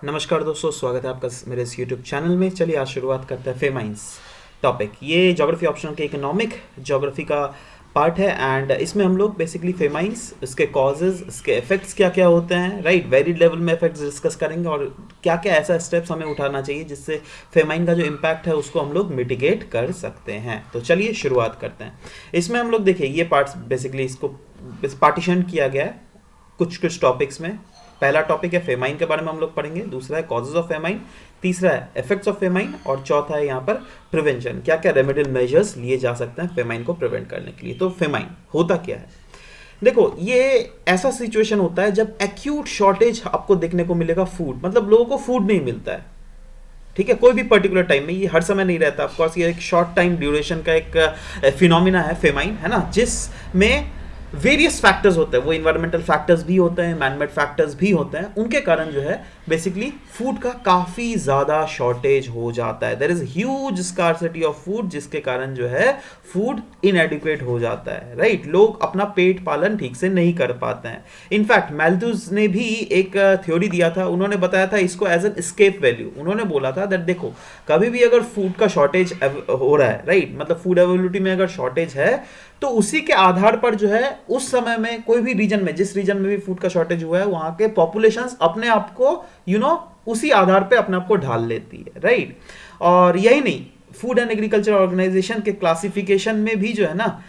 नमस्कार दोस्तों, स्वागत है आपका मेरे इस यूट्यूब चैनल में। चलिए आज शुरुआत करते हैं फेमाइंस टॉपिक। ये ज्योग्राफी ऑप्शन के इकोनॉमिक ज्योग्राफी का पार्ट है एंड इसमें हम लोग बेसिकली फेमाइंस, इसके कॉजेज, इसके इफेक्ट्स क्या क्या होते हैं, राइट, वेरिड लेवल में इफेक्ट्स डिस्कस करेंगे और क्या क्या ऐसा स्टेप्स हमें उठाना चाहिए जिससे फेमाइन का जो इम्पैक्ट है उसको हम लोग मिटिगेट कर सकते हैं। तो चलिए शुरुआत करते हैं। इसमें हम लोग देखिए ये पार्ट्स बेसिकली इसको पार्टीशन किया गया है कुछ कुछ टॉपिक्स में। पहला टॉपिक है फेमाइन के बारे में हम लोग पढ़ेंगे, दूसरा है कॉजेज ऑफ फेमाइन, तीसरा है इफेक्ट्स ऑफ फेमाइन और चौथा है यहाँ पर प्रिवेंशन, क्या क्या रेमेडियल मेजर्स लिए जा सकते हैं फेमाइन को प्रिवेंट करने के लिए। तो फेमाइन होता क्या है? देखो, ये ऐसा सिचुएशन होता है जब एक्यूट शॉर्टेज आपको देखने को मिलेगा फूड, मतलब लोगों को फूड नहीं मिलता है, ठीक है, कोई भी पर्टिकुलर टाइम में, ये हर समय नहीं रहता। ऑफ कोर्स ये एक शॉर्ट टाइम ड्यूरेशन का एक फिनोमिना है फेमाइन, है ना, जिसमें वेरियस फैक्टर्स होते हैं, वो इन्वायरमेंटल फैक्टर्स भी होते हैं, मैनमेड फैक्टर्स भी होते हैं, उनके कारण जो है बेसिकली फूड का काफ़ी ज़्यादा शॉर्टेज हो जाता है। There is huge scarcity of food, जिसके कारण जो है फूड इनएडिक्वेट हो जाता है, राइट। लोग अपना पेट पालन ठीक से नहीं कर पाते हैं। इनफैक्ट मैल्थूस ने भी एक थ्योरी दिया था, उन्होंने बताया था इसको एज एन एस्केप वैल्यू। उन्होंने बोला था दैट देखो, कभी भी अगर फूड का शॉर्टेज हो रहा है, राइट, मतलब फूड अवेलेबिलिटी में अगर शॉर्टेज है तो उसी के आधार पर जो है उस समय में कोई भी रीजन में, जिस रीजन में भी फूड का शॉर्टेज हुआ है, वहां के पॉपुलेशंस अपने आप को उसी आधार पे अपने आप को ढाल लेती है, राइट। और यही नहीं, फूड एंड एग्रीकल्चर ऑर्गेनाइजेशन के क्लासिफिकेशन में भी जो है ना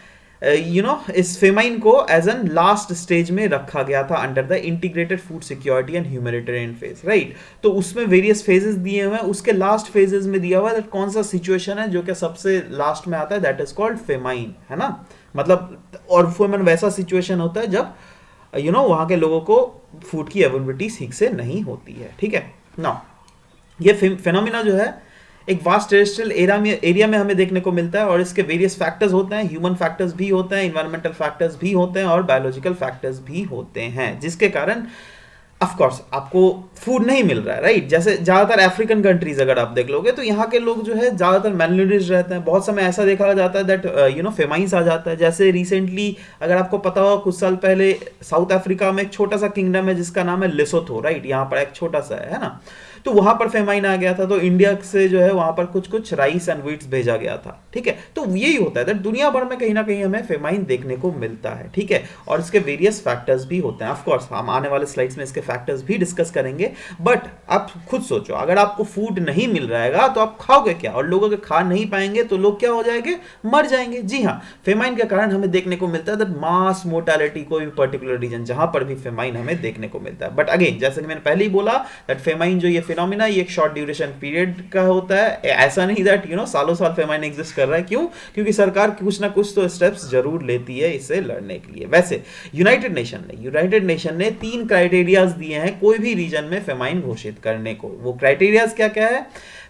इस फेमाइन को एज एन लास्ट स्टेज में रखा गया था under the integrated food security and humanitarian phase, right. तो उसमें वेरियस फेजेस दिए हुए हैं, उसके लास्ट फेजेस में दिया हुआ है कौन सा सिचुएशन है जो कि सबसे लास्ट में आता है, दैट इज कॉल्ड फेमाइन, है ना। मतलब और फेमाइन वैसा सिचुएशन होता है जब वहां के लोगों को फूड की अवेलेबिलिटी ठीक से नहीं होती है, ठीक है ना। ये फिनोमिना जो है एक वास्ट टेरेस्ट्रियल एरिया में हमें देखने को मिलता है और इसके वेरियस फैक्टर्स होते हैं, ह्यूमन फैक्टर्स भी होते हैं, इन्वायरमेंटल फैक्टर्स भी होते हैं और बायोलॉजिकल फैक्टर्स भी होते हैं, जिसके कारण ऑफ कोर्स आपको फूड नहीं मिल रहा है, राइट। जैसे ज़्यादातर अफ्रीकन कंट्रीज अगर आप देख लोगे तो यहाँ के लोग जो है ज़्यादातर मैलन्यूट्रिश्ड रहते हैं। बहुत समय ऐसा देखा जाता है दैट फेमाइंस आ जाता है। जैसे रिसेंटली अगर आपको पता हो, कुछ साल पहले साउथ अफ्रीका में एक छोटा सा किंगडम है जिसका नाम है लेसोथो, राइट, यहाँ पर एक छोटा सा है ना, तो वहां पर फेमाइन आ गया था। तो इंडिया से जो है वहां पर कुछ कुछ राइस एंड व्हीट्स भेजा गया था, ठीक है। तो यही होता है, दुनिया भर में कहीं ना कहीं हमें फेमाइन देखने को मिलता है, ठीक है, और इसके वेरियस फैक्टर्स भी होते हैं। ऑफ कोर्स हम आने वाले स्लाइड्स में इसके फैक्टर्स भी डिस्कस करेंगे, बट आप खुद सोचो, अगर आपको फूड नहीं मिल रहेगा तो आप खाओगे क्या, और लोग अगर खा नहीं पाएंगे तो लोग क्या हो जाएंगे, मर जाएंगे। जी हाँ, फेमाइन के कारण हमें देखने को मिलता है दैट मास मोर्टेलिटी, कोई भी पर्टिकुलर रीजन जहां पर भी फेमाइन हमें देखने को मिलता है। बट अगेन, जैसे कि मैंने पहले ही बोला दैट फेमाइन जो ये फिनोमिना, ये एक शॉर्ट ड्यूरेशन पीरियड का होता है। ऐसा नहीं दैट सालों साल फेमाइन एग्जिस्ट कर रहा है। क्यों? क्योंकि सरकार कुछ ना कुछ तो स्टेप्स जरूर लेती है इससे लड़ने के लिए। वैसे यूनाइटेड नेशन ने 3 क्राइटेरियाज दिए हैं कोई भी रीजन में फेमाइन घोषित करने को। वो क्राइटेरियाज क्या क्या है?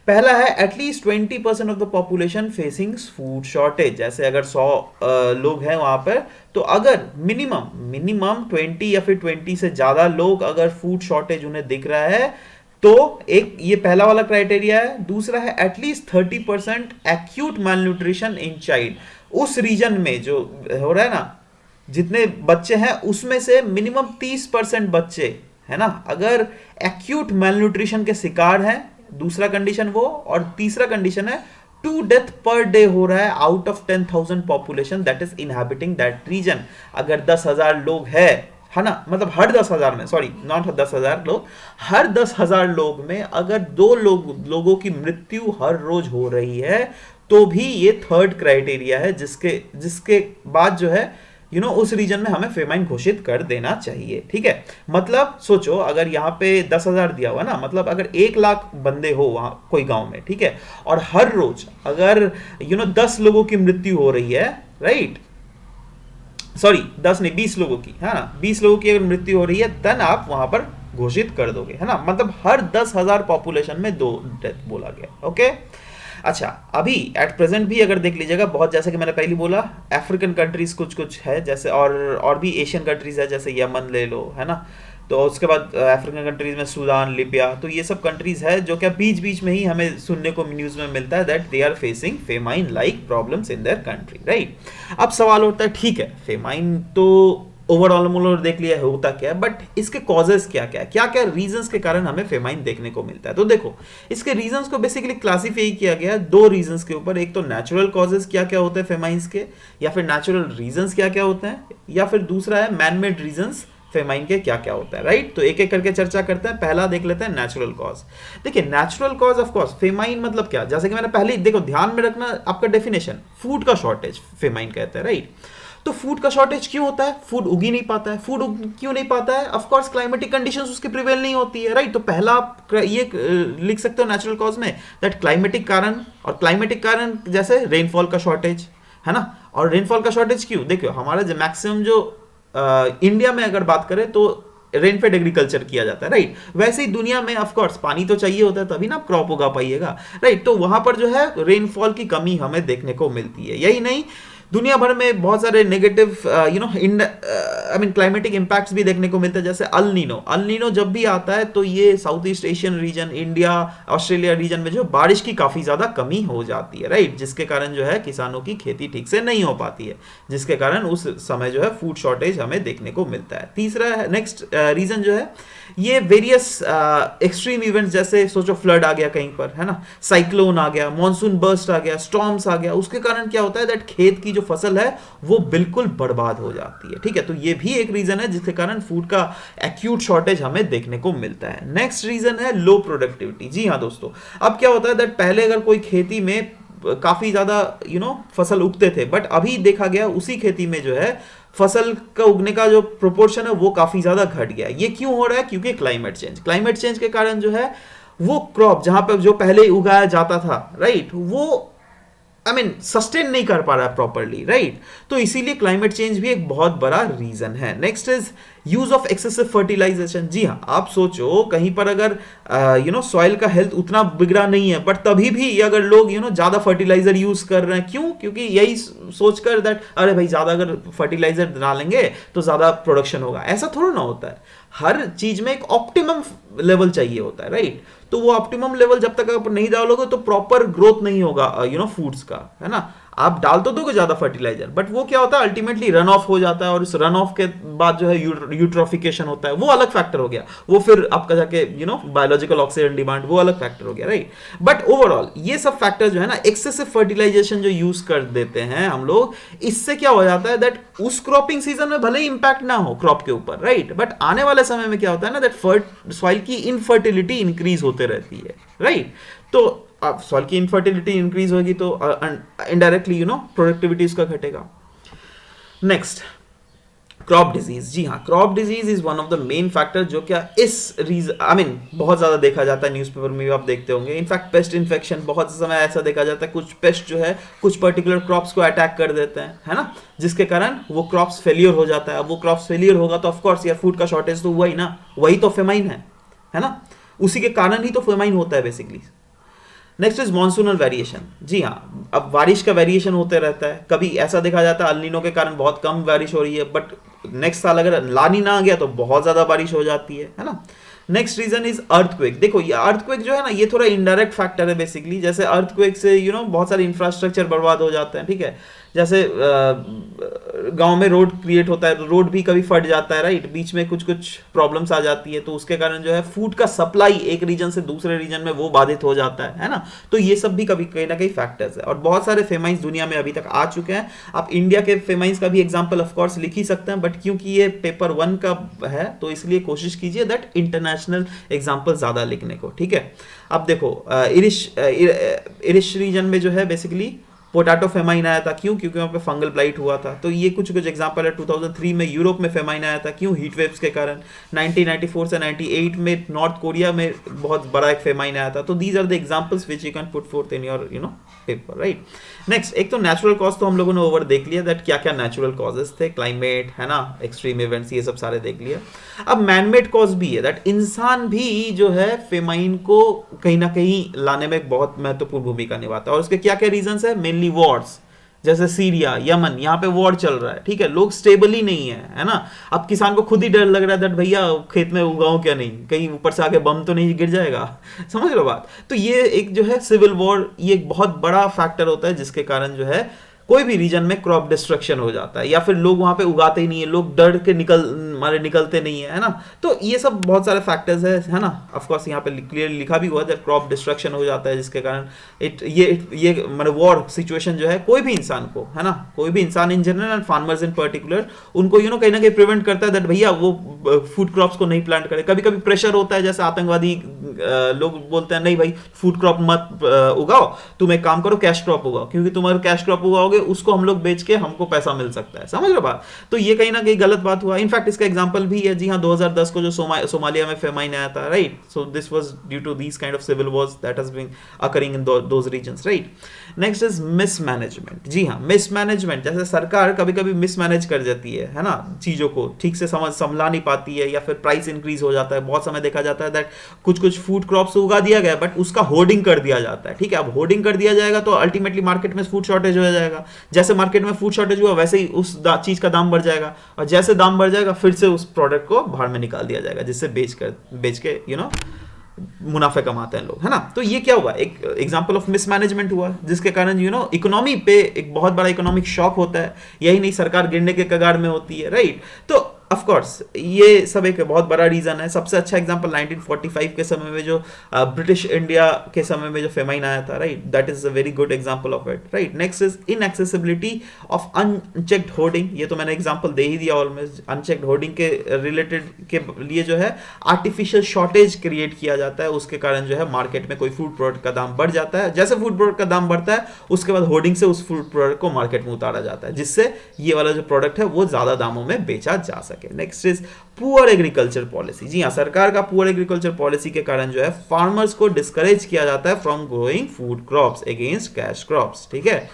पहला है at least 20% of the population facing food shortage. जैसे अगर 100 लोग हैं वहां पर, तो अगर मिनिमम 20 या फिर 20 से ज्यादा लोग अगर फूड शॉर्टेज उन्हें दिख रहा है, तो एक ये पहला वाला क्राइटेरिया है। दूसरा है at least 30% acute malnutrition in child. उस रीजन में जो हो रहा है ना, जितने बच्चे हैं उसमें से मिनिमम 30% बच्चे, है ना, अगर एक्यूट मैलन्यूट्रिशन के शिकार हैं, दूसरा कंडीशन वो, और तीसरा कंडीशन है 2 डेथ पर डे हो रहा है out of 10,000 population that is inhabiting that region. अगर 10,000 लोग है ना, मतलब हर 10,000 में, सॉरी नॉट 10,000 लोग, हर 10,000 लोग में अगर 2 लोगों की मृत्यु हर रोज हो रही है, तो भी ये थर्ड क्राइटेरिया है जिसके बाद जो है उस रीजन में हमें फेमाइन घोषित कर देना चाहिए, ठीक है। मतलब सोचो, अगर यहाँ पे 10,000 दिया हुआ ना, मतलब अगर 1 लाख बंदे हो वहां कोई गांव में, ठीक है, और हर रोज अगर 10 लोगों की मृत्यु हो रही है, राइट, सॉरी 10 नहीं 20 लोगों की, है ना, 20 लोगों की अगर मृत्यु हो रही है, देन आप वहां पर घोषित कर दोगे, है ना। मतलब हर 10,000 पॉपुलेशन में 2 डेथ बोला गया, ओके। अच्छा, अभी एट प्रेजेंट भी अगर देख लीजिएगा, बहुत, जैसे कि मैंने पहले बोला, अफ्रीकन कंट्रीज कुछ कुछ है, जैसे और भी एशियन कंट्रीज है, जैसे यमन ले लो, है ना। तो उसके बाद अफ्रीकन कंट्रीज में सूडान, लीबिया, तो ये सब कंट्रीज है जो क्या बीच बीच में ही हमें सुनने को न्यूज में मिलता है that they are facing famine like problems in their country, right. अब सवाल होता है, ठीक है, फेमाइन तो ओवरऑल हम लोग देख लिया है होता क्या है, बट इसके कॉजेस क्या क्या है, क्या क्या रीजंस के कारण हमें फेमाइन देखने को मिलता है। तो देखो इसके रीजंस को बेसिकली क्लासीफाई किया गया है दो रीजंस के ऊपर, एक तो नेचुरल कॉजेस क्या क्या होते हैं फेमाइंस के, या फिर नेचुरल रीजंस क्या क्या होते हैं, या फिर दूसरा है मैन मेड रीजंस फेमाइन के क्या क्या होता है, राइट। तो एक एक करके चर्चा करते हैं। पहला देख लेते हैं नेचुरल कॉज। देखिए natural cause of course famine मतलब क्या, जैसे कि मैंने पहले ही देखो ध्यान में रखना आपका डेफिनेशन, फूड का शॉर्टेज फेमाइन कहते हैं, राइट। तो फूड का शॉर्टेज क्यों होता है, फूड उग ही नहीं पाता है। फूड क्यों नहीं पाता है, ऑफ कोर्स क्लाइमेटिक कंडीशंस उसके प्रिवेल नहीं होती है, राइट। तो पहला आप ये लिख सकते हो नेचुरल कॉज में दैट क्लाइमेटिक कारण, और क्लाइमेटिक कारण जैसे रेनफॉल का शॉर्टेज है ना। और रेनफॉल का शॉर्टेज क्यों, देखियो हमारा जो मैक्सिमम जो इंडिया में अगर बात करें तो रेनफेड एग्रीकल्चर किया जाता है, राइट। वैसे ही दुनिया में ऑफ कोर्स पानी तो चाहिए होता है तभी ना क्रॉप उगा पाइएगा, राइट। तो वहां पर जो है रेनफॉल की कमी हमें देखने को मिलती है। यही नहीं, दुनिया भर में बहुत सारे नेगेटिव क्लाइमेटिक इंपैक्ट्स भी देखने को मिलते हैं, जैसे अल नीनो जब भी आता है तो ये south east Asian region, India, Australia region में जो बारिश की काफी ज्यादा कमी हो जाती है, राइट। जिसके कारण जो है किसानों की खेती ठीक से नहीं हो पाती है, जिसके कारण उस समय जो है फूड शॉर्टेज हमें देखने को मिलता है। तीसरा नेक्स्ट रीजन जो है ये वेरियस एक्सट्रीम इवेंट्स, जैसे सोचो फ्लड आ गया कहीं पर, है ना, साइक्लोन आ गया, मॉनसून बर्स्ट आ गया, स्टॉर्म्स आ गया, उसके कारण क्या होता है दैट खेत की जो फसल है वो बिल्कुल बर्बाद हो जाती है, ठीक है। तो ये भी एक रीजन है जिसके कारण फूड का एक्यूट शॉर्टेज हमें देखने को मिलता है। नेक्स्ट रीजन है लो प्रोडक्टिविटी। जी हाँ दोस्तों, अब क्या होता है दैट पहले अगर कोई खेती में काफी ज्यादा फसल उगते थे, बट अभी देखा गया उसी खेती में जो है फसल का उगने का जो प्रोपोर्शन है वो काफी ज्यादा घट गया। ये क्यों हो रहा है, क्योंकि क्लाइमेट चेंज के कारण जो है वो क्रॉप जहां पे जो पहले उगाया जाता था, राइट, वो सस्टेन नहीं कर पा रहा है प्रॉपरली, राइट। तो इसीलिए क्लाइमेट चेंज भी एक बहुत बड़ा रीजन है। Next is use of excessive fertilization. जी हाँ, आप सोचो कहीं पर अगर सॉइल का हेल्थ उतना बिगड़ा नहीं है, बट तभी भी अगर लोग ज्यादा फर्टिलाइजर यूज कर रहे हैं, क्यों, क्योंकि यही सोचकर दैट अरे भाई ज्यादा अगर फर्टिलाइजर डालेंगे तो ज्यादा प्रोडक्शन होगा। ऐसा थोड़ा ना होता है, हर चीज में एक ऑप्टिमम लेवल चाहिए होता है, राइट। तो वो ऑप्टिमम लेवल जब तक आप नहीं डालोगे तो प्रॉपर ग्रोथ नहीं होगा फूड्स का, है ना। आप डाल तो दोगे ज्यादा फर्टिलाइजर, बट वो क्या होता है अल्टीमेटली रन ऑफ हो जाता है, और इस रन ऑफ के बाद जो है यूट्रोफिकेशन होता है, वो अलग फैक्टर हो गया। वो फिर आपका जाके बायोलॉजिकल ऑक्सीजन डिमांड, वो अलग फैक्टर हो गया, राइट। बट ओवरऑल ये सब फैक्टर जो है ना, एक्सेसिव फर्टिलाइजेशन जो यूज कर देते हैं हम लोग, इससे क्या हो जाता है दैट उस क्रॉपिंग सीजन में भले ही इंपैक्ट ना हो क्रॉप के ऊपर, राइट, बट आने वाले समय में क्या होता है ना दैट सॉइल की इनफर्टिलिटी इंक्रीज होते रहती है, राइट। तो अब सॉइल की इनफर्टिलिटी इंक्रीज होगी तो इनडायरेक्टली प्रोडक्टिविटी उसका घटेगा। Next, crop disease. जी हाँ, crop disease is one of the main factor जो क्या इस रीजन बहुत ज्यादा देखा जाता है, न्यूज़पेपर में भी आप देखते होंगे। इनफैक्ट पेस्ट इन्फेक्शन, बहुत समय ऐसा देखा जाता है कुछ पेस्ट जो है कुछ पर्टिकुलर क्रॉप्स को अटैक कर देते हैं, है ना, जिसके कारण वो क्रॉप्स फेलियर हो जाता है। अब वो क्रॉप्स फेलियर होगा तो ऑफकोर्स यार फूड का शॉर्टेज तो हुआ ही ना, वही तो फेमाइन है ना, उसी के कारण ही तो फेमाइन होता है basically. Next is monsoonal variation. जी हाँ, अब बारिश का वेरिएशन होते रहता है, कभी ऐसा देखा जाता है अल नीनो के कारण बहुत कम बारिश हो रही है, बट नेक्स्ट साल अगर लानी ना आ गया तो बहुत ज्यादा बारिश हो जाती है ना। Next region is earthquake. देखो ये अर्थक्वेक जो है ना, ये थोड़ा इनडायरेक्ट फैक्टर है बेसिकली। जैसे अर्थक्वेक से बहुत सारे इंफ्रास्ट्रक्चर बर्बाद हो जाते हैं, ठीक है। जैसे गांव में रोड क्रिएट होता है तो रोड भी कभी फट जाता है, राइट, बीच में कुछ प्रॉब्लम्स आ जाती है, तो उसके कारण जो है फूड का सप्लाई एक रीजन से दूसरे रीजन में वो बाधित हो जाता है ना। तो ये सब भी कभी कहीं ना कहीं फैक्टर्स है, और बहुत सारे फेमाइंस दुनिया में अभी तक आ चुके हैं। आप इंडिया के फेमाइंस का भी एग्जाम्पल ऑफकोर्स लिख ही सकते हैं, बट क्योंकि ये पेपर 1 का है तो इसलिए कोशिश कीजिए दैट इंटरनेशनल एग्जाम्पल ज्यादा लिखने को, ठीक है। अब देखो इरिश रीजन में जो है बेसिकली पोटैटो फेमाइन आया था, क्यों, क्योंकि वहाँ पे फंगल ब्लाइट हुआ था। तो ये कुछ एग्जांपल है। 2003 में यूरोप में फेमाइन आया था, क्यों, हीट वेव्स के कारण। 1994 से 98 में नॉर्थ कोरिया में बहुत बड़ा एक फेमाइन आया था। तो these are the examples which you can put forth in your paper, right. Next, एक तो नेचुरल कॉज तो हम लोगों ने ओवर देख लिया दैट क्या क्या नेचुरल कॉजेस थे, क्लाइमेट, है ना, एक्सट्रीम इवेंट्स, ये सब सारे देख लिया। अब मैनमेड कॉज भी है दैट इंसान भी जो है फेमाइन को कहीं ना कहीं लाने में एक बहुत महत्वपूर्ण भूमिका निभाता है। और उसके क्या क्या रीजंस है, मेनली वॉर्स, जैसे सीरिया, यमन, यहाँ पे वॉर चल रहा है, ठीक है, लोग स्टेबल ही नहीं है ना। अब किसान को खुद ही डर लग रहा है दैट भैया खेत में उगाऊं क्या नहीं, कहीं ऊपर से आके बम तो नहीं गिर जाएगा, समझ लो बात। तो ये एक जो है सिविल वॉर, ये एक बहुत बड़ा फैक्टर होता है जिसके कारण जो है कोई भी रीजन में क्रॉप डिस्ट्रक्शन हो जाता है, या फिर लोग वहां पे उगाते ही नहीं है, लोग डर के निकलते नहीं है ना। तो ये सब बहुत सारे फैक्टर्स है ना। ऑफ कोर्स यहाँ पे क्लियरली लिखा भी हुआ है क्रॉप डिस्ट्रक्शन हो जाता है, जिसके कारण ये मतलब वॉर सिचुएशन जो है कोई भी इंसान को, है ना, कोई भी इंसान in general and farmers in particular, उनको कहीं ना कहीं प्रिवेंट करता है दैट भैया वो फूड क्रॉप्स को नहीं प्लांट करे। कभी कभी प्रेशर होता है, जैसे आतंकवादी लोग बोलते हैं नहीं भाई फूड क्रॉप मत उगाओ, तुम एक काम करो कैश क्रॉप उगाओ, क्योंकि तुम अगर कैश क्रॉप उगाओगे उसको हम लोग बेच के हमको पैसा मिल सकता है। समझ रहे बात? तो ये कहीं ना कहीं गलत बात हुआ। इनफैक्ट इसका एग्जांपल भी है, जी हाँ, 2010 को जो सोमालिया में फेमाइन आया था, right. So this was due to these kind of civil wars that has been occurring in those regions, right. Next is mismanagement. जी हाँ, मिसमैनेजमेंट, जैसे सरकार कभी कभी मिसमैनेज कर जाती है ना, चीजों को ठीक से संभला नहीं पाती है, या फिर प्राइस इंक्रीज हो जाता है। बहुत समय देखा जाता है दैट कुछ फूड क्रॉप्स उगा दिया गया बट उसका होर्डिंग कर दिया जाता है, ठीक है। अब होर्डिंग कर दिया जाएगा तो अल्टीमेटली मार्केट में फूड शॉर्टेज हो जाएगा। जैसे मार्केट में फूड शॉर्टेज हुआ वैसे ही उस चीज का दाम बढ़ जाएगा, और जैसे दाम बढ़ जाएगा फिर से उस प्रोडक्ट को बाहर में निकाल दिया जाएगा, जिससे बेच के मुनाफे कमाते हैं लोग, है ना। तो ये क्या हुआ, एक एग्जांपल ऑफ मिसमैनेजमेंट हुआ, जिसके कारण इकोनॉमी पे एक बहुत बड़ा इकोनॉमिक शॉक होता है। यही नहीं, सरकार गिरने के कगार में होती है, राइट। तो ऑफ कोर्स ये सब एक बहुत बड़ा रीजन है। सबसे अच्छा एग्जांपल 1945 के समय में जो ब्रिटिश इंडिया के समय में जो फेमाइन आया था, right, that is a very good example of it, right. Next is inaccessibility of unchecked hoarding. ये तो मैंने एग्जांपल दे ही दिया ऑलमोस्ट। अनचेक्ड होर्डिंग के रिलेटेड के लिए जो है आर्टिफिशियल शॉर्टेज क्रिएट किया जाता है, उसके कारण जो है मार्केट में कोई फूड प्रोडक्ट का दाम बढ़ जाता है। जैसे फूड प्रोडक्ट का दाम बढ़ता है उसके बाद होर्डिंग से उस फूड प्रोडक्ट को मार्केट में उतारा जाता है, जिससे ये वाला जो प्रोडक्ट है वो ज्यादा दामों में बेचा जा सके। Next is poor agriculture policy. जी हाँ, सरकार का पुअर एग्रीकल्चर पॉलिसी के कारण जो है फार्मर्स को डिस्करेज किया जाता है from growing food crops against cash crops, ठीक है।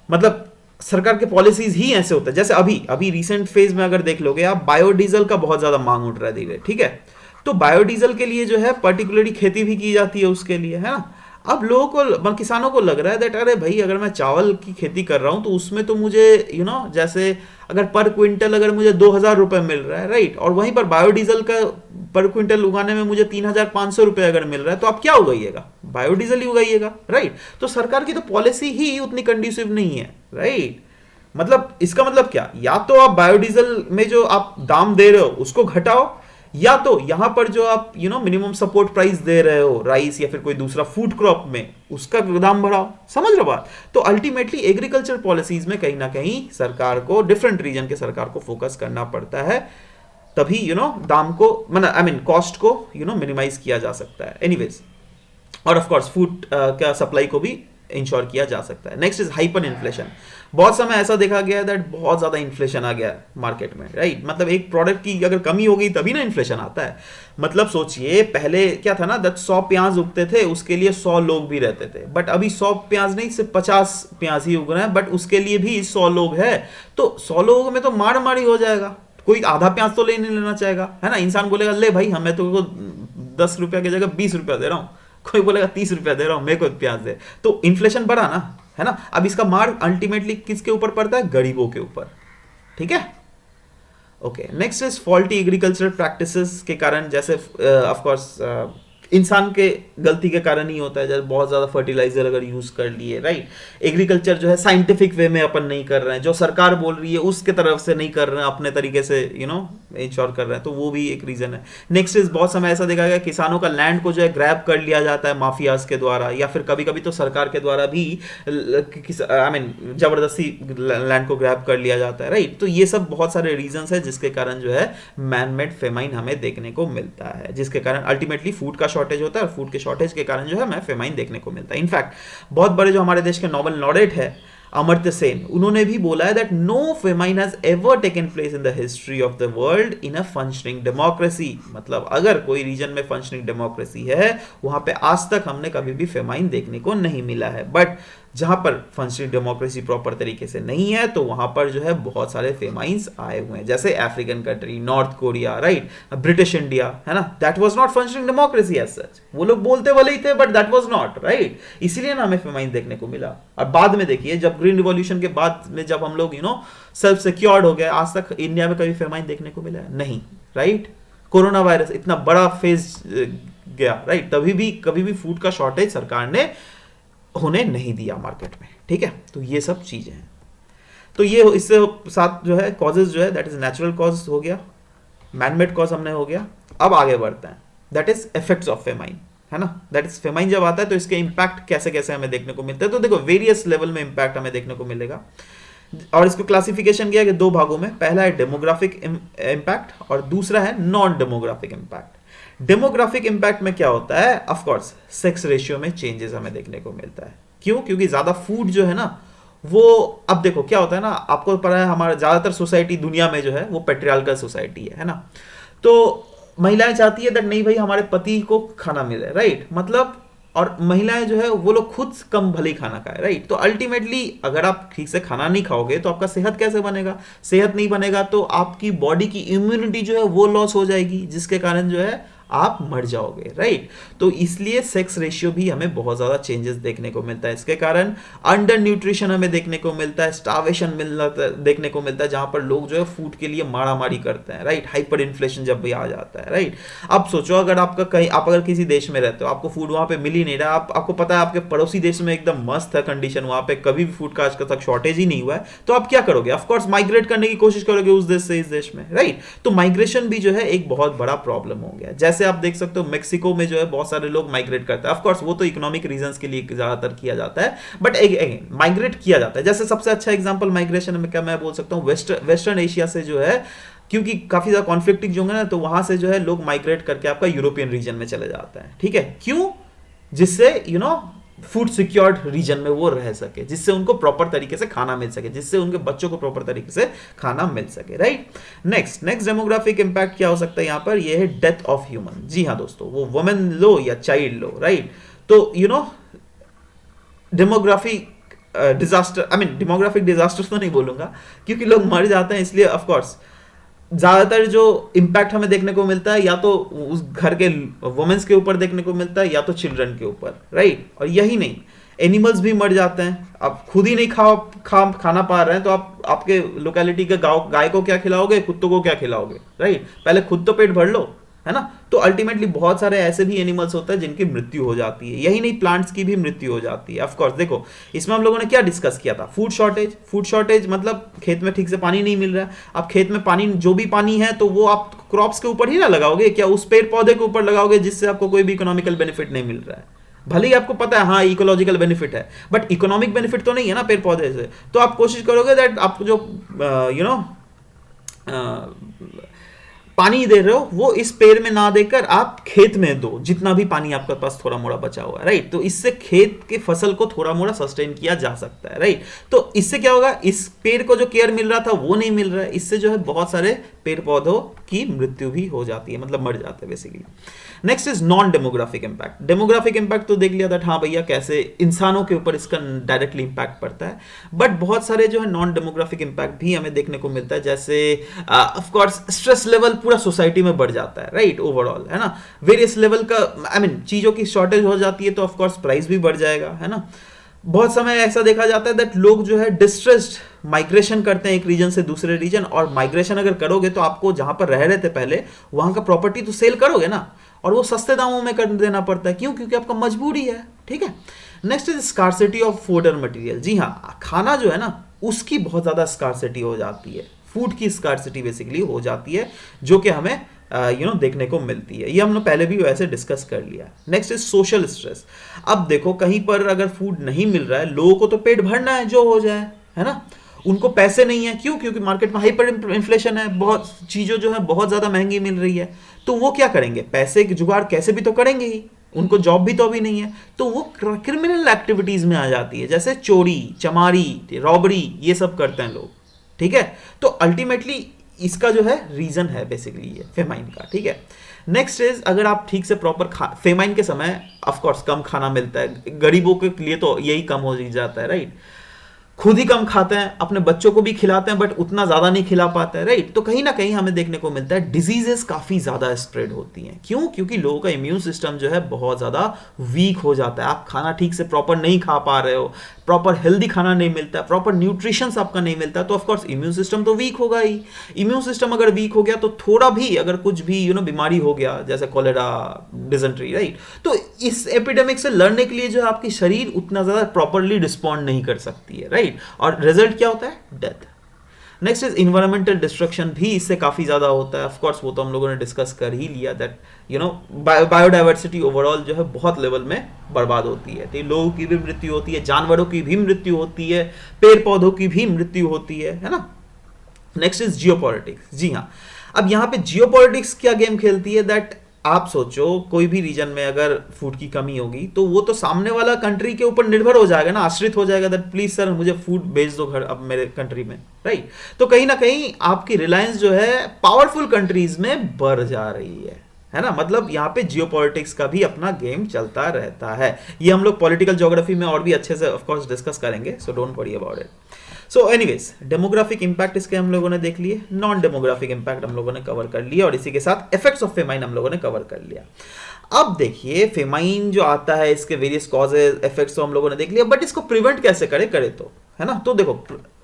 मतलब सरकार के पॉलिसीज ही ऐसे होते हैं। जैसे अभी रिसेंट फेज में अगर देख लोगे आप, बायोडीजल का बहुत ज्यादा मांग उठ रहा है धीरे, ठीक है। तो बायोडीजल के लिए जो है पर्टिकुलरली खेती भी की जाती है उसके लिए, है ना। अब लोगों को, किसानों को लग रहा है दैट अरे भाई अगर मैं चावल की खेती कर रहा हूं तो उसमें तो मुझे जैसे अगर पर क्विंटल अगर मुझे 2,000 रुपए मिल रहा है, राइट, और वहीं पर बायोडीजल का पर क्विंटल उगाने में मुझे 3,500 रुपए अगर मिल रहा है, तो आप क्या उगाइएगा? बायोडीजल ही उगाइएगा, राइट। तो सरकार की तो पॉलिसी ही उतनी कंड्यूसिव नहीं है, राइट। मतलब इसका मतलब क्या, या तो आप बायोडीजल में जो आप दाम दे रहे हो उसको घटाओ, या तो यहां पर जो आप मिनिमम सपोर्ट प्राइस दे रहे हो राइस या फिर कोई दूसरा फूड क्रॉप में, उसका दाम बढ़ाओ। समझ रहे बात? तो अल्टीमेटली एग्रीकल्चर पॉलिसीज में कहीं ना कहीं सरकार को, डिफरेंट रीजन के सरकार को फोकस करना पड़ता है, तभी दाम को, मतलब कॉस्ट को मिनिमाइज किया जा सकता है। एनीवेज, और ऑफ कोर्स फूड का सप्लाई को भी इंश्योर किया जा सकता है। Next is hyper inflation. बहुत समय ऐसा देखा गया है दैट बहुत ज्यादा इन्फ्लेशन आ गया मार्केट में, राइट। मतलब एक प्रोडक्ट की अगर कमी हो गई तभी ना इन्फ्लेशन आता है। मतलब सोचिए पहले क्या था ना, 100 प्याज उगते थे, उसके लिए 100 लोग भी रहते थे, बट अभी 100 प्याज नहीं, सिर्फ 50 प्याज ही उग रहे हैं, बट उसके लिए भी 100 लोग हैं। तो 100 लोगों में तो मार मारी हो जाएगा, कोई आधा प्याज तो नहीं लेना चाहेगा, है ना। इंसान बोलेगा ले भाई हमें तो 10 रुपया की जगह 20 रुपया दे रहा हूं, कोई बोलेगा 30 रुपया दे रहा हूं, मेरे को प्याज दे। तो इन्फ्लेशन बढ़ा ना, है ना। अब इसका मार अल्टीमेटली किसके ऊपर पड़ता है? गरीबों के ऊपर, ठीक है। Okay, next is faulty agricultural practices के कारण, जैसे ऑफ कोर्स इंसान के गलती के कारण ही होता है, जैसे बहुत ज्यादा फर्टिलाइजर अगर यूज कर लिए, राइट। एग्रीकल्चर जो है साइंटिफिक वे में अपन नहीं कर रहे हैं, जो सरकार बोल रही है उसके तरफ से नहीं कर रहे हैं, अपने तरीके से इंश्योर कर रहे हैं, तो वो भी एक रीजन है। नेक्स्ट इज बहुत समय ऐसा देखा गया किसानों का लैंड को जो है ग्रैब कर लिया जाता है माफियाज के द्वारा, या फिर कभी कभी तो सरकार के द्वारा भी जबरदस्ती लैंड को ग्रैब कर लिया जाता है, राइट। तो ये सब बहुत सारे रीजन है जिसके कारण जो है मैन मेड फेमाइन हमें देखने को मिलता है, जिसके कारण अल्टीमेटली फूड का शॉर्टेज होता है, और फूड के शॉर्टेज के कारण जो है हमें फेमाइन देखने को मिलता है। इनफैक्ट बहुत बड़े जो हमारे देश के नोबेल लॉरेट है अमर्त्य सेन, उन्होंने भी बोला है that no famine has ever taken place in the history of the world in a functioning democracy. मतलब अगर कोई रीजन में फंक्शनिंग डेमोक्रेसी है, वहां पे आज तक हमने कभी भी फेमाइन देखने को नहीं मिला है। बट जहां पर फंक्शनिंग डेमोक्रेसी प्रॉपर तरीके से नहीं है, तो वहां पर जो है बहुत सारे फेमाइंस आए हुए हैं, जैसे African country, North Korea, right, British India, है ना। That was not functioning democracy as such. वो लोग बोलते वाले ही थे but that was not, right. इसीलिए ना हमें फेमाइन देखने को मिला। और बाद में देखिए, जब ग्रीन रिवॉल्यूशन के बाद में जब हम लोग सेल्फ सिक्योर्ड हो गए, आज तक इंडिया में कभी फेमाइन देखने को मिला है नहीं, राइट। कोरोना वायरस इतना बड़ा फेज गया, राइट, तभी भी कभी भी फूड का शॉर्टेज सरकार ने होने नहीं दिया मार्केट में, ठीक। ठीक है, तो ये सब चीज़ें हैं। तो ये इससे साथ जो है कॉजेज जो है दैट इज नेचुरल कॉज हो गया, मैनमेड कॉज हमने हो गया। अब आगे बढ़ते हैं, that is effects of famine, है ना। दैट इज फेमाइन जब आता है तो इसके इम्पैक्ट कैसे कैसे हमें देखने को मिलता है। तो देखो वेरियस लेवल में इम्पैक्ट हमें देखने को मिलेगा, और इसको क्लासिफिकेशन किया कि दो भागों में, पहला है डेमोग्राफिक इम्पैक्ट और दूसरा है non demographic impact. Demographic impact में क्या होता है, ऑफ कोर्स सेक्स रेशियो में चेंजेस हमें देखने को मिलता है। क्यों? क्योंकि ज्यादा फूड जो है ना वो, अब देखो क्या होता है ना, आपको पता है हमारा ज्यादातर सोसाइटी दुनिया में जो है वो पेट्रियार्कल सोसाइटी है ना। तो महिलाएं चाहती है दैट नहीं भाई हमारे पति को खाना मिले, राइट, मतलब, और महिलाएं जो है वो लोग खुद कम भले खाना खाए, राइट। तो अल्टीमेटली अगर आप ठीक से खाना नहीं खाओगे तो आपका सेहत कैसे बनेगा, सेहत नहीं बनेगा तो आपकी बॉडी की इम्यूनिटी जो है वो लॉस हो जाएगी, जिसके कारण जो है आप मर जाओगे, राइट। तो इसलिए सेक्स रेशियो भी हमें बहुत ज्यादा चेंजेस देखने को मिलता है। इसके कारण अंडर न्यूट्रिशन हमें देखने को मिलता है, स्टार्वेशन देखने को मिलता है, जहां पर लोग जो है फूड के लिए मारामारी करते हैं, राइट। हाइपर इन्फ्लेशन जब भी आ जाता है, राइट। अब सोचो अगर आपका कहीं, आप अगर किसी देश में रहते हो, आपको फूड वहां पे मिल ही नहीं रहा, आपको पता है आपके पड़ोसी देश में एकदम मस्त है कंडीशन, वहां पे कभी भी फूड का आज तक शॉर्टेज ही नहीं हुआ है, तो आप क्या करोगे? ऑफकोर्स माइग्रेट करने की कोशिश करोगे उस देश से इस देश में, राइट। तो माइग्रेशन भी जो है एक बहुत बड़ा प्रॉब्लम हो गया। जैसे आप देख सकते हो मेक्सिको में जो है बहुत सारे लोग माइग्रेट करते हैं, ऑफ कोर्स वो तो इकोनॉमिक रीजंस के लिए ज्यादातर किया जाता है, बट अगेन माइग्रेट किया जाता है। जैसे सबसे अच्छा एग्जांपल माइग्रेशन में क्या मैं बोल सकता हूँ, वेस्टर्न एशिया से जो है, क्योंकि काफी ज्यादा कॉन्फ्लिक्टिंग जो है ना, तो वहां से जो है लोग माइग्रेट करके आपका यूरोपियन रीजन में चले जाते हैं, ठीक है। क्यों? जिससे you know food secured region में वो रह सके, जिससे उनको प्रॉपर तरीके से खाना मिल सके, जिससे उनके बच्चों को प्रॉपर तरीके से खाना मिल सके, राइट। नेक्स्ट डेमोग्राफिक इंपैक्ट क्या हो सकता है यहाँ पर, ये है डेथ ऑफ ह्यूमन। जी हाँ दोस्तों, वो वुमेन लो या चाइल्ड लो, राइट। तो you know demographic disaster, I mean demographic disaster तो नहीं बोलूंगा, क्योंकि लोग मर जाते हैं, इसलिए ऑफ कोर्स ज्यादातर जो इम्पैक्ट हमें देखने को मिलता है या तो उस घर के वुमेन्स के ऊपर देखने को मिलता है या तो चिल्ड्रन के ऊपर, राइट। और यही नहीं, एनिमल्स भी मर जाते हैं। आप खुद ही नहीं खाना पा रहे हैं तो आप आपके लोकेलिटी के गाय को क्या खिलाओगे, कुत्तों को क्या खिलाओगे, राइट। पहले खुद तो पेट भर लो, है ना। तो अल्टीमेटली बहुत सारे ऐसे भी एनिमल्स होते हैं जिनकी मृत्यु हो जाती है। यही नहीं, प्लांट्स की भी मृत्यु हो जाती है। ऑफ कोर्स देखो, इसमें हम लोगों ने क्या डिस्कस किया था, फूड शॉर्टेज मतलब खेत में ठीक से पानी नहीं मिल रहा है। अब खेत में पानी, जो भी पानी है तो वो आप क्रॉप्स के ऊपर ही ना लगाओगे, क्या उस पेड़ पौधे के ऊपर लगाओगे जिससे आपको कोई भी इकोनॉमिकल बेनिफिट नहीं मिल रहा है। भले ही आपको पता है हाँ इकोलॉजिकल बेनिफिट है, बट इकोनॉमिक बेनिफिट तो नहीं है ना पेड़ पौधे से। तो आप कोशिश करोगे दैट आप जो यू नो पानी दे रहे हो वो इस पेड़ में ना देकर आप खेत में दो, जितना भी पानी आपके पास थोड़ा मोड़ा बचा हुआ है, राइट। तो इससे खेत के फसल को थोड़ा मोड़ा सस्टेन किया जा सकता है, राइट। तो इससे क्या होगा, इस पेड़ को जो केयर मिल रहा था वो नहीं मिल रहा है, इससे जो है बहुत सारे पेड़ पौधों की मृत्यु भी हो जाती है, मतलब मर जाते हैं basically. Next is non demographic impact. Demographic impact तो देख लिया था, हाँ भैया कैसे इंसानों के ऊपर इसका डायरेक्टली इंपैक्ट पड़ता है, बट बहुत सारे जो है नॉन डेमोग्राफिक इंपैक्ट भी हमें देखने को मिलता है। जैसे ऑफ कोर्स स्ट्रेस लेवल पूरा सोसाइटी में बढ़ जाता है, राइट, ओवरऑल, है ना। वेरियस लेवल का आई मीन चीजों की शॉर्टेज हो जाती है तो ऑफ कोर्स प्राइस भी बढ़ जाएगा, है ना। बहुत समय ऐसा देखा जाता है दैट लोग जो है डिस्ट्रेस्ड माइग्रेशन करते हैं एक रीजन से दूसरे रीजन, और माइग्रेशन अगर करोगे तो आपको जहां पर रह रहे थे पहले वहां का प्रॉपर्टी तो सेल करोगे ना, और वो सस्ते दामों में कर देना पड़ता है। क्यों? क्योंकि आपका मजबूरी है, ठीक है। Next is scarcity of food और मटेरियल। जी हाँ, खाना जो है ना उसकी बहुत ज्यादा स्कार्सिटी हो जाती है, फूड की स्कार्सिटी बेसिकली हो जाती है, जो कि हमें देखने को मिलती है। ये हमने पहले भी वैसे डिस्कस कर लिया। Next is social stress. अब देखो कहीं पर अगर फूड नहीं मिल रहा है, लोगों को तो पेट भरना है जो हो जाए, है ना। उनको पैसे नहीं है, क्यों? क्योंकि मार्केट में हाइपर इन्फ्लेशन है, बहुत चीजों जो है बहुत ज्यादा महंगी मिल रही है। तो वो क्या करेंगे, पैसे की जुगाड़ कैसे भी तो करेंगे ही, उनको जॉब भी तो अभी नहीं है, तो वो क्रिमिनल एक्टिविटीज में आ जाती है, जैसे चोरी चमारी रॉबरी, ये सब करते हैं लोग, ठीक है। तो अल्टीमेटली इसका जो है रीजन है बेसिकली ये फेमाइन का, ठीक है। नेक्स्ट इज अगर आप ठीक से प्रॉपर फेमाइन के समय ऑफ कोर्स कम खाना मिलता है, गरीबों के लिए तो यही कम हो जाता है, राइट। खुद ही कम खाते हैं, अपने बच्चों को भी खिलाते हैं बट उतना ज्यादा नहीं खिला पाते हैं, राइट। तो कहीं ना कहीं हमें देखने को मिलता है डिजीजेस काफी ज्यादा स्प्रेड होती हैं। क्यों? क्योंकि लोगों का इम्यून सिस्टम जो है बहुत ज्यादा वीक हो जाता है। आप खाना ठीक से प्रॉपर नहीं खा पा रहे हो, प्रॉपर हेल्दी खाना नहीं मिलता, प्रॉपर न्यूट्रिशन आपका नहीं मिलता, तो ऑफकोर्स इम्यून सिस्टम तो वीक होगा ही। इम्यून सिस्टम अगर वीक हो गया तो थोड़ा भी अगर कुछ भी बीमारी हो गया, जैसे कोलेरा, डिजेंट्री, राइट, तो इस एपिडेमिक से लड़ने के लिए जो है आपकी शरीर उतना ज़्यादा प्रॉपरली रिस्पॉन्ड नहीं कर सकती है, राइट। और रिजल्ट क्या होता है? Death. Next is environmental destruction, भी इससे काफ़ी ज़्यादा होता है। ऑफकोर्स वो तो हम लोगों ने डिस्कस कर ही लिया, दैट बायोडाइवर्सिटी ओवरऑल जो है बहुत लेवल में बर्बाद होती है। तो लोगों की भी मृत्यु होती है, जानवरों की भी मृत्यु होती है, पेड़ पौधों की भी मृत्यु होती है ना। Next is geopolitics. जी हाँ, अब यहाँ पे जियोपॉलिटिक्स क्या गेम खेलती है, दैट आप सोचो कोई भी रीजन में अगर फूड की कमी होगी तो वो तो सामने वाला कंट्री के ऊपर निर्भर हो जाएगा ना, आश्रित हो जाएगा, दैट प्लीज सर मुझे फूड भेज दो घर अब मेरे कंट्री में, राइट। तो कहीं ना कहीं आपकी रिलायंस जो है पावरफुल कंट्रीज में बढ़ जा रही है ना। मतलब यहाँ पे जियोपॉलिटिक्स का भी अपना गेम चलता रहता है। ये हम लोग पॉलिटिकल ज्योग्राफी में और भी अच्छे से ऑफ कोर्स डिस्कस करेंगे, so don't worry about it. So anyways, demographic impact इसके हम लोगों ने देख लिए, नॉन डेमोग्राफिक इंपैक्ट हम लोगों ने कवर कर लिया, और इसी के साथ इफेक्ट्स ऑफ फेमाइन हम लोगों ने कवर कर लिया। अब देखिए फेमाइन जो आता है, इसके वेरियस कॉजेज इफेक्ट्स तो हम लोगों ने देख लिया, बट इसको प्रिवेंट कैसे करे तो, है ना। तो देखो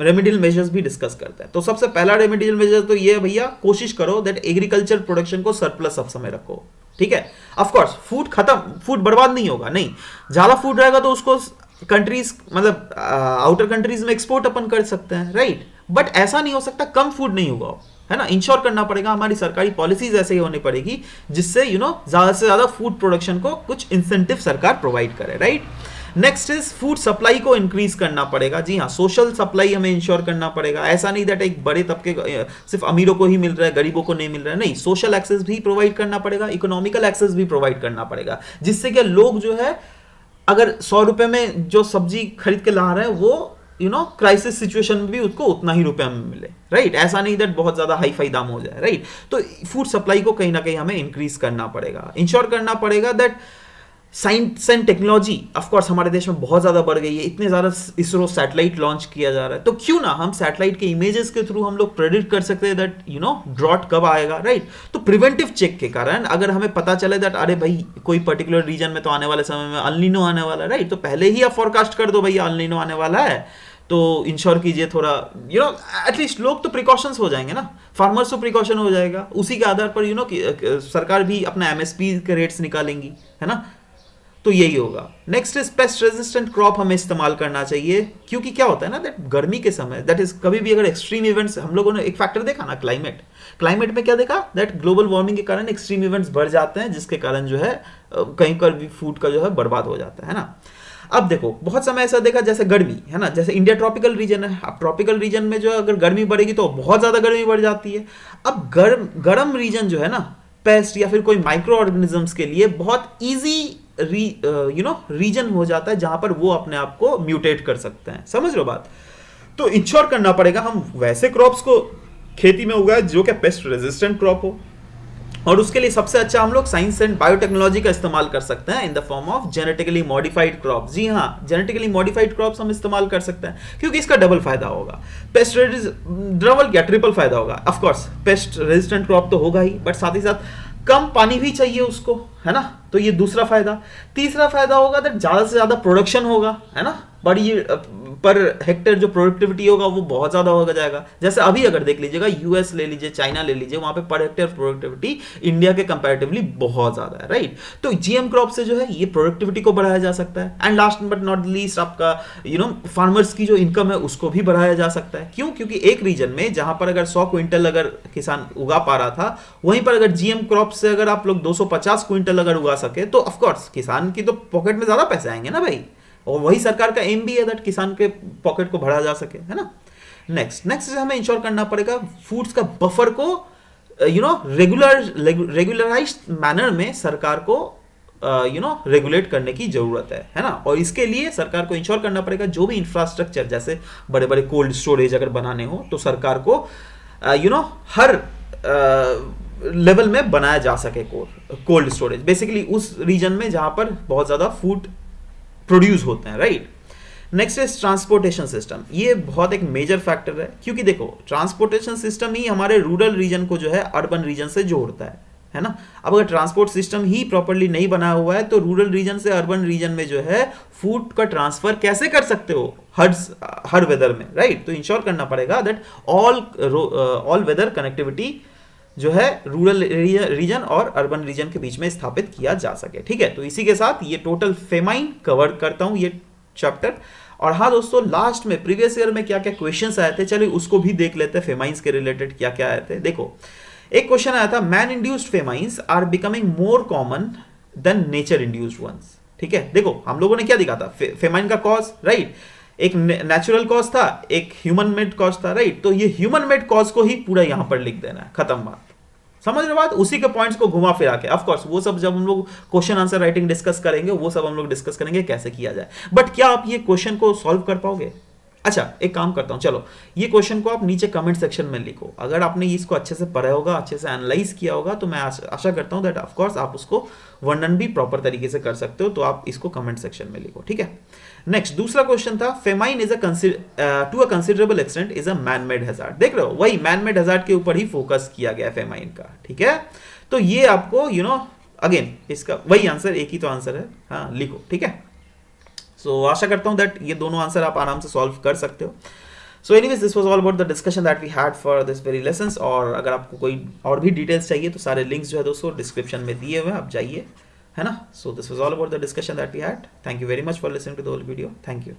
रेमेडियल मेजर्स भी डिस्कस करते हैं। तो सबसे पहला रेमेडियल मेजर तो ये है भैया, कोशिश करो दैट एग्रीकल्चर प्रोडक्शन को सरप्लस सब समय रखो, ठीक है। ऑफ कोर्स फूड खत्म, फूड बर्बाद नहीं होगा, नहीं, ज्यादा फूड रहेगा तो उसको कंट्रीज मतलब आउटर कंट्रीज में एक्सपोर्ट अपन कर सकते हैं, राइट। बट ऐसा नहीं हो सकता कम फूड नहीं होगा, है ना। इंश्योर करना पड़ेगा, हमारी सरकारी पॉलिसीज ऐसे ही होनी पड़ेगी जिससे ज्यादा से ज्यादा फूड प्रोडक्शन को कुछ इंसेंटिव सरकार प्रोवाइड करे, right. Next is food supply को इंक्रीज करना पड़ेगा। जी हाँ, सोशल सप्लाई हमें इंश्योर करना पड़ेगा। ऐसा नहीं दैट एक बड़े तबके सिर्फ अमीरों को ही मिल रहा है, गरीबों को नहीं मिल रहा है, नहीं, सोशल एक्सेस भी प्रोवाइड करना पड़ेगा, इकोनॉमिकल एक्सेस भी प्रोवाइड करना पड़ेगा, जिससे कि लोग जो है अगर 100 रुपए में जो सब्जी खरीद के ला रहे हैं वो क्राइसिस सिचुएशन में भी उसको उतना ही रुपए में मिले, राइट। ऐसा नहीं दैट बहुत ज्यादा हाई फाई दाम हो जाए, राइट। तो फूड सप्लाई को कहीं ना कहीं हमें इंक्रीज करना पड़ेगा, इंश्योर करना पड़ेगा that science and technology of course हमारे देश में बहुत ज्यादा बढ़ गई है, इतने ज्यादा इसरो सैटेलाइट लॉन्च किया जा रहा है, तो क्यों ना हम सैटेलाइट के इमेजेस के थ्रू हम लोग प्रेडिक्ट कर सकते हैं दैट ड्रॉट कब आएगा, राइट। तो प्रिवेंटिव चेक के कारण अगर हमें पता चले दैट अरे भाई कोई पर्टिकुलर रीजन में तो आने वाले समय में अल नीनो आने वाला है, राइट, तो पहले ही आप फॉरकास्ट कर दो भैया अल नीनो आने वाला है, तो इंश्योर कीजिए थोड़ा, एटलीस्ट लोग तो प्रिकॉशंस हो जाएंगे ना, फार्मर्स तो प्रिकॉशन हो जाएगा, उसी के आधार पर सरकार भी अपना एमएसपी के रेट्स निकालेंगी, है ना। तो यही होगा। Next is pest resistant crop हमें इस्तेमाल करना चाहिए, क्योंकि क्या होता है ना दैट गर्मी के समय दैट इज कभी भी अगर एक्सट्रीम इवेंट्स, हम लोगों ने एक फैक्टर देखा ना क्लाइमेट में क्या देखा दैट ग्लोबल वार्मिंग के कारण एक्सट्रीम इवेंट्स बढ़ जाते हैं, जिसके कारण जो है कहीं पर भी फूड का जो है बर्बाद हो जाता है ना। अब देखो बहुत समय ऐसा देखा जैसे गर्मी है ना, जैसे इंडिया ट्रॉपिकल रीजन है, अब ट्रॉपिकल रीजन में जो अगर गर्मी बढ़ेगी तो बहुत ज्यादा गर्मी बढ़ जाती है। अब गर्म रीजन जो है ना, पेस्ट या फिर कोई माइक्रो ऑर्गेनिजम्स के लिए बहुत ईजी रीजन हो जाता है जहां पर वो अपने आप को म्यूटेट कर सकते हैं, समझ लो बात। तो इंश्योर करना पड़ेगा हम वैसे क्रॉप्स को खेती में उगाए जो कि पेस्ट रेजिस्टेंट क्रॉप हो, और उसके लिए सबसे अच्छा हम लोग साइंस एंड बायोटेक्नोलॉजी का इस्तेमाल कर सकते हैं in the form of genetically modified crop. जी हाँ, जेनेटिकली मॉडिफाइड क्रॉप्स हम इस्तेमाल कर सकते हैं, क्योंकि इसका डबल फायदा होगा, पेस्ट डबल क्या ट्रिपल फायदा होगा। Of course pest resistant crop तो होगा ही, बट साथ ही साथ कम पानी भी चाहिए उसको, है ना, तो ये दूसरा फायदा। तीसरा फायदा होगा दैट ज्यादा से ज्यादा प्रोडक्शन होगा, है ना, बड़ी पर हेक्टेयर जो प्रोडक्टिविटी होगा वो बहुत ज्यादा हो जाएगा। जैसे अभी अगर देख लीजिएगा यूएस ले लीजिए, चाइना ले लीजिए, वहां पे पर हेक्टेयर प्रोडक्टिविटी इंडिया के कंपैरेटिवली बहुत ज्यादा है, राइट। तो जीएम क्रॉप से जो है ये प्रोडक्टिविटी को बढ़ाया जा सकता है, and last but not least आपका फार्मर्स की जो इनकम है उसको भी बढ़ाया जा सकता है। क्यों? क्योंकि एक रीजन में जहां पर अगर 100 क्विंटल अगर किसान उगा पा रहा था, वहीं पर अगर जीएम क्रॉप से अगर आप लोग 250 क्विंटल अगर उगा सके तो ऑफकोर्स किसान की तो पॉकेट में ज्यादा पैसे आएंगे ना भाई, और वही सरकार का एम भी है दैट किसान के पॉकेट को बढ़ा जा सके, है ना। नेक्स्ट हमें इंश्योर करना पड़ेगा फूड्स का बफर को रेगुलराइज्ड मैनर में सरकार को रेगुलेट करने की जरूरत है ना। और इसके लिए सरकार को इंश्योर करना पड़ेगा जो भी इंफ्रास्ट्रक्चर जैसे बड़े बड़े कोल्ड स्टोरेज अगर बनाने हो तो सरकार को हर लेवल में बनाया जा सके कोल्ड स्टोरेज, बेसिकली उस रीजन में जहां पर बहुत ज्यादा फूड प्रोड्यूस होते हैं, right. Next is transportation system. ये बहुत एक मेजर फैक्टर है, क्योंकि देखो ट्रांसपोर्टेशन सिस्टम ही हमारे रूरल रीजन को जो है अर्बन रीजन से जोड़ता है ना। अब अगर ट्रांसपोर्ट सिस्टम ही प्रॉपर्ली नहीं बना हुआ है तो रूरल रीजन से अर्बन रीजन में जो है फूड का ट्रांसफर कैसे कर सकते हो हर वेदर में, राइट। तो इंश्योर करना पड़ेगा दैट ऑल वेदर कनेक्टिविटी जो है रूरल रीजन और अर्बन रीजन के बीच में स्थापित किया जा सके। ठीक है, तो इसी के साथ ये टोटल फेमाइन कवर करता हूं ये चैप्टर। और हाँ दोस्तों, लास्ट में प्रीवियस ईयर में क्या क्या क्वेश्चंस आए थे, चलिए उसको भी देख लेते हैं। फेमाइंस के रिलेटेड क्या क्या आए थे। देखो, एक क्वेश्चन आया था, man induced famines are becoming more common than nature induced ones. ठीक है, देखो हम लोगों ने क्या दिखा था, फेमाइन का कॉज, राइट, एक नेचुरल कॉज था, एक ह्यूमन मेड कॉज था, राइट। तो ये ह्यूमन मेड कॉज को ही पूरा यहां पर लिख देना है, खत्म बात। समझ रहे बात, उसी के पॉइंट्स को घुमा फिरा के। ऑफ कोर्स वो सब जब हम लोग क्वेश्चन आंसर राइटिंग डिस्कस करेंगे, वो सब हम लोग डिस्कस करेंगे कैसे किया जाए। बट क्या आप ये क्वेश्चन को सॉल्व कर पाओगे? अच्छा, एक काम करता हूं, चलो ये क्वेश्चन को आप नीचे कमेंट सेक्शन में लिखो। अगर आपने इसको अच्छे से पढ़ा होगा, अच्छे से एनालाइज किया होगा, तो मैं आशा करता हूं दैट ऑफ कोर्स आप उसको वर्णन भी प्रॉपर तरीके से कर सकते हो। तो आप इसको कमेंट सेक्शन में लिखो, ठीक है। नेक्स्ट दूसरा क्वेश्चन था, famine is to a considerable extent is a man made hazard. देख रहे हो, वही मैन मेड हैजार्ड के ऊपर ही फोकस किया गया फेमाइन का। ठीक है, तो ये आपको अगेन इसका वही आंसर, एक ही तो आंसर है, हाँ लिखो, ठीक है। सो आशा करता हूं दैट ये दोनों आंसर आप आराम से सॉल्व कर सकते हो। So anyways, this was all about the discussion that we had for this very lessons. और अगर आपको कोई और भी डिटेल्स चाहिए तो सारे लिंक्स जो है दोस्तों डिस्क्रिप्शन में दिए हुए हैं, आप जाइए, है ना। So this was all about the discussion that we had. Thank you very much for listening to the whole video. Thank you.